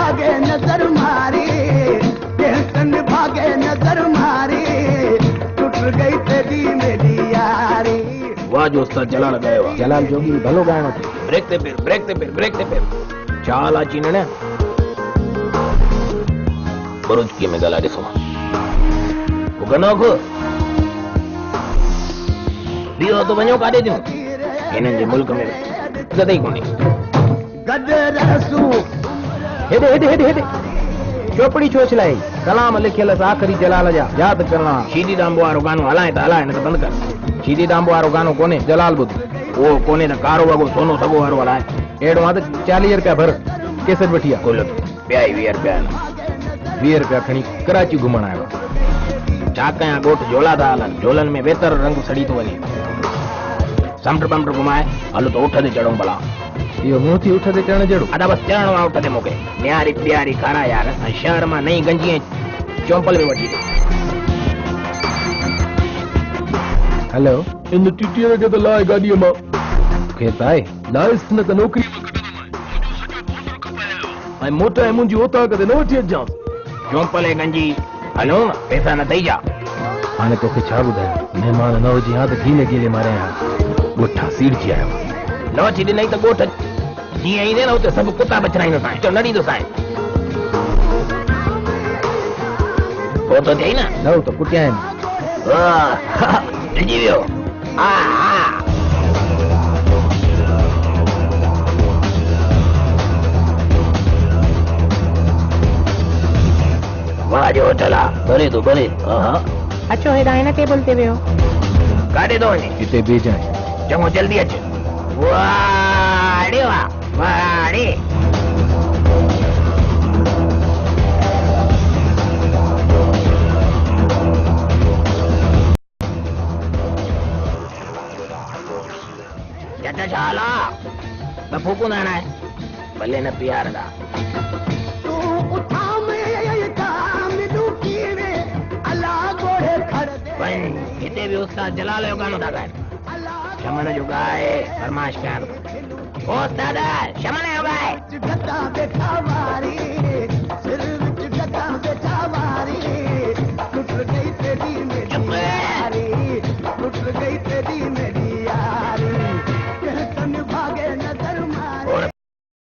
भागे नजर मारी, सन भागे नजर मारी, टूट गई तेरी मेरी यारी। वाह जो उस्ताद जलाल गायो आहे। जलाल जोगी भलो गाइणो थी। ब्रेक ते पेर, ब्रेक ते पेर, ब्रेक ते पेर। चाल अची ने बरुचकी में गला ॾिसो गनो को बियो तो वञो काॾे थियो हिननि जे मुल्क में इज़त ई कोन्हे। हेॾे हेॾे हेॾे हेॾे चोपड़ी छो चलाई? कलाम लिखियल आख़िरी जलाल जा यादि करणा। शीदी डांबो वारो गानो हलाए त हलाए न त बंदि कर। शीदी डांबो वारो गानो कोन्हे, जलाल ॿुध। उहो कोन्हे त कारो वॻो सोनो सॻो वारो हलाए। अहिड़ो आहे त 40 रुपया भर केसर वठी आहे। कुल ॿिया ई 20 रुपया आहिनि। 20 रुपया खणी कराची घुमण आयो आहे। छा कयां ॻोठ झोला था हलनि, झोलनि में वेतर रंग सड़ी थो वञे। समुंड बमुंड घुमाए हलो त उठ ते चढ़ूं भला। इहो मुंहुं थी उठ ते चढ़ण जहिड़ो? अदा बसि चढ़णो आहे उठ ते मूंखे। न्यारी प्यारी खारा यार ऐं शहर मां नई गंजी ऐं चौंपल में वठी ॾे। हेलो इन टीटीअ खे त लाए गाॾीअ मां। खेत आहे लाइस न त नौकरी ऐं मोट ऐं मुंहिंजी ओता कदे न वठी अचांसि। चौंपल ऐं गंजी हलो न पैसा न ॾेई जा। हाणे तोखे छा ॿुधायां, महिमान न हुजे हा त गीले गीले मारे ॻोठा सीड़जी आयो आहे। न वठी ॾिनई त ॻोठ जीअं ईंदे न उते सभु कुता बचराईंदोसांइ। चओ न ॾींदोसांइ। पोइ तो थियई न न त कुटिया आहिनि। ॾिजी वियो। हा हा वाह जो होटल आहे। भले तूं भले। अचो हेॾा हिन टेबल ते वियो। काॾे थो वञे? हिते बीजाए। चङो जल्दी अच। वाड़े वाह वाड़े। जट छा हाल आहे? न फूकूं न आहे भले न प्यार दा। हिते बि उस्ताद जलाल जो गानो था ॻाइनि। शमन जो गाए फरमाइश कयां थो। उस्ताद शमन जो गाए।